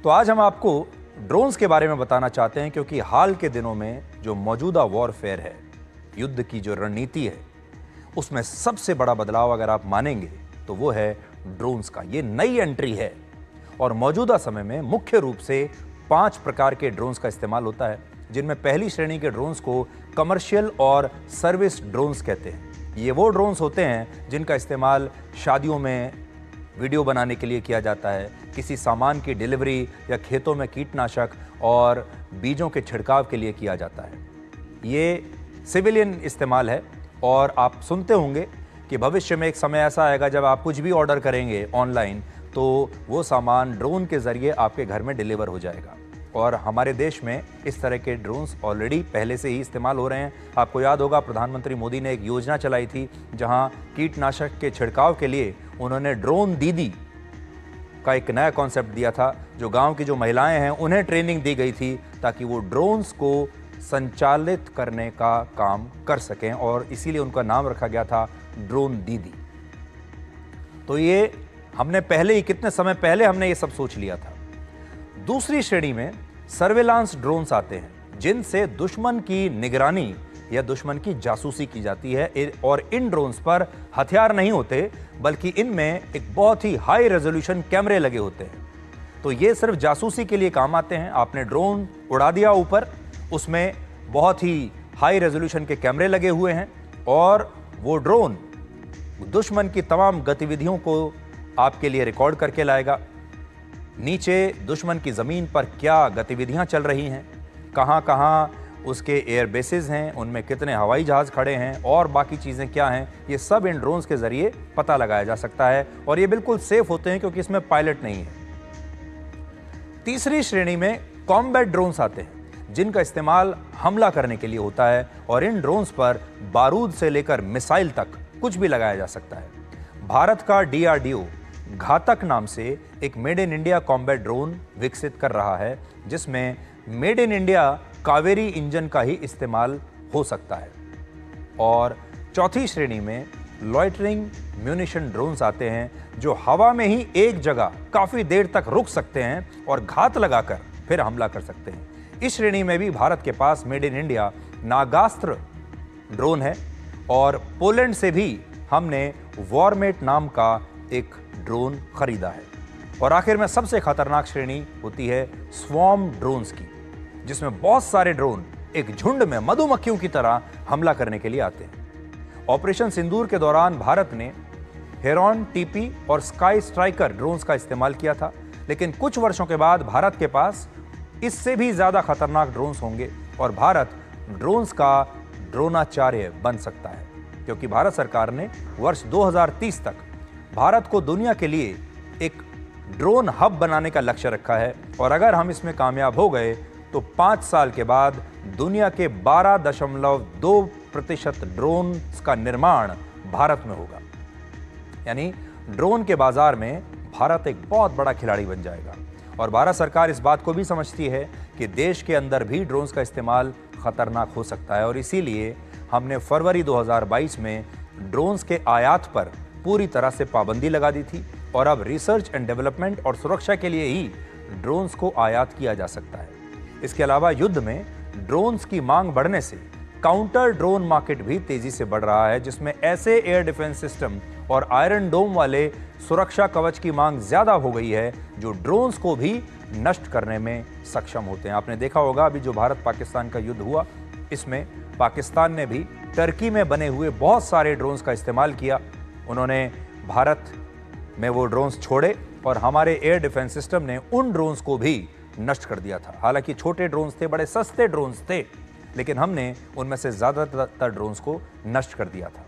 तो आज हम आपको ड्रोन्स के बारे में बताना चाहते हैं, क्योंकि हाल के दिनों में जो मौजूदा वॉरफेयर है, युद्ध की जो रणनीति है, उसमें सबसे बड़ा बदलाव अगर आप मानेंगे तो वो है ड्रोन्स का। ये नई एंट्री है और मौजूदा समय में मुख्य रूप से 5 प्रकार के ड्रोन्स का इस्तेमाल होता है, जिनमें पहली श्रेणी के ड्रोन्स को कमर्शियल और सर्विस ड्रोन्स कहते हैं। ये वो ड्रोन्स होते हैं जिनका इस्तेमाल शादियों में वीडियो बनाने के लिए किया जाता है, किसी सामान की डिलीवरी या खेतों में कीटनाशक और बीजों के छिड़काव के लिए किया जाता है। ये सिविलियन इस्तेमाल है और आप सुनते होंगे कि भविष्य में एक समय ऐसा आएगा जब आप कुछ भी ऑर्डर करेंगे ऑनलाइन तो वो सामान ड्रोन के ज़रिए आपके घर में डिलीवर हो जाएगा। और हमारे देश में इस तरह के ड्रोन्स ऑलरेडी पहले से ही इस्तेमाल हो रहे हैं। आपको याद होगा, प्रधानमंत्री मोदी ने एक योजना चलाई थी जहां कीटनाशक के छिड़काव के लिए उन्होंने ड्रोन दीदी का एक नया कॉन्सेप्ट दिया था। जो गांव की जो महिलाएं हैं उन्हें ट्रेनिंग दी गई थी ताकि वो ड्रोन्स को संचालित करने का काम कर सकें, और इसीलिए उनका नाम रखा गया था ड्रोन दीदी। तो ये हमने पहले ही, कितने समय पहले हमने ये सब सोच लिया था। दूसरी श्रेणी में सर्वेलांस ड्रोन्स आते हैं, जिनसे दुश्मन की निगरानी या दुश्मन की जासूसी की जाती है। और इन ड्रोन्स पर हथियार नहीं होते, बल्कि इनमें एक बहुत ही हाई रेजोल्यूशन कैमरे लगे होते हैं। तो ये सिर्फ जासूसी के लिए काम आते हैं। आपने ड्रोन उड़ा दिया ऊपर, उसमें बहुत ही हाई रेजोल्यूशन के कैमरे लगे हुए हैं और वो ड्रोन दुश्मन की तमाम गतिविधियों को आपके लिए रिकॉर्ड करके लाएगा। नीचे दुश्मन की ज़मीन पर क्या गतिविधियां चल रही हैं, कहां-कहां उसके एयर बेसेस हैं, उनमें कितने हवाई जहाज़ खड़े हैं और बाकी चीज़ें क्या हैं, ये सब इन ड्रोन्स के ज़रिए पता लगाया जा सकता है। और ये बिल्कुल सेफ होते हैं क्योंकि इसमें पायलट नहीं है। तीसरी श्रेणी में कॉम्बैट ड्रोन्स आते हैं, जिनका इस्तेमाल हमला करने के लिए होता है और इन ड्रोन्स पर बारूद से लेकर मिसाइल तक कुछ भी लगाया जा सकता है। भारत का DRDO घातक नाम से एक made in India combat drone विकसित कर रहा है, जिसमें made in India Kaveri engine का ही इस्तेमाल हो सकता है। और चौथी श्रेणी में लॉइटरिंग म्यूनिशन ड्रोन्स आते हैं, जो हवा में ही एक जगह काफी देर तक रुक सकते हैं और घात लगाकर फिर हमला कर सकते हैं। इस श्रेणी में भी भारत के पास made in India Nagastra drone है और पोलैंड से भी हमने वॉरमेट नाम का एक ड्रोन खरीदा है। और आखिर में सबसे खतरनाक श्रेणी होती है स्वॉर्म ड्रोन्स की, जिसमें बहुत सारे ड्रोन एक झुंड में मधुमक्खियों की तरह हमला करने के लिए आते हैं। ऑपरेशन सिंदूर के दौरान भारत ने हेरॉन TP और स्काई स्ट्राइकर ड्रोन्स का इस्तेमाल किया था, लेकिन कुछ वर्षों के बाद भारत के पास इससे भी ज्यादा खतरनाक ड्रोन्स होंगे और भारत ड्रोन्स का ड्रोनाचार्य बन सकता है, क्योंकि भारत सरकार ने वर्ष 2030 तक भारत को दुनिया के लिए एक ड्रोन हब बनाने का लक्ष्य रखा है। और अगर हम इसमें कामयाब हो गए तो 5 साल के बाद दुनिया के 12.2% ड्रोन का निर्माण भारत में होगा। यानी ड्रोन के बाजार में भारत एक बहुत बड़ा खिलाड़ी बन जाएगा। और भारत सरकार इस बात को भी समझती है कि देश के अंदर भी ड्रोन्स का इस्तेमाल खतरनाक हो सकता है, और इसीलिए हमने फरवरी 2022 में ड्रोन्स के आयात पर पूरी तरह से पाबंदी लगा दी थी। और अब रिसर्च एंड डेवलपमेंट और सुरक्षा के लिए ही ड्रोन्स को आयात किया जा सकता है। इसके अलावा युद्ध में ड्रोन्स की मांग बढ़ने से काउंटर ड्रोन मार्केट भी तेजी से बढ़ रहा है, जिसमें ऐसे एयर डिफेंस सिस्टम और आयरन डोम वाले सुरक्षा कवच की मांग ज्यादा हो गई है, जो ड्रोन्स को भी नष्ट करने में सक्षम होते हैं। आपने देखा होगा अभी जो भारत पाकिस्तान का युद्ध हुआ, इसमें पाकिस्तान ने भी टर्की में बने हुए बहुत सारे ड्रोन्स का इस्तेमाल किया। उन्होंने भारत में वो ड्रोन्स छोड़े और हमारे एयर डिफेंस सिस्टम ने उन ड्रोन्स को भी नष्ट कर दिया था। हालांकि छोटे ड्रोन्स थे, बड़े सस्ते ड्रोन्स थे, लेकिन हमने उनमें से ज्यादातर ड्रोन्स को नष्ट कर दिया था।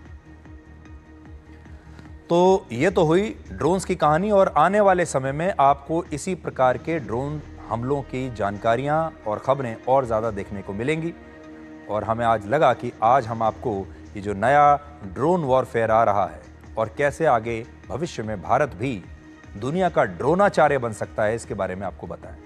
तो ये तो हुई ड्रोन्स की कहानी, और आने वाले समय में आपको इसी प्रकार के ड्रोन हमलों की जानकारियां और खबरें और ज़्यादा देखने को मिलेंगी। और हमें आज लगा कि आज हम आपको ये जो नया ड्रोन वॉरफेयर आ रहा है और कैसे आगे भविष्य में भारत भी दुनिया का ड्रोनाचार्य बन सकता है, इसके बारे में आपको बताएं।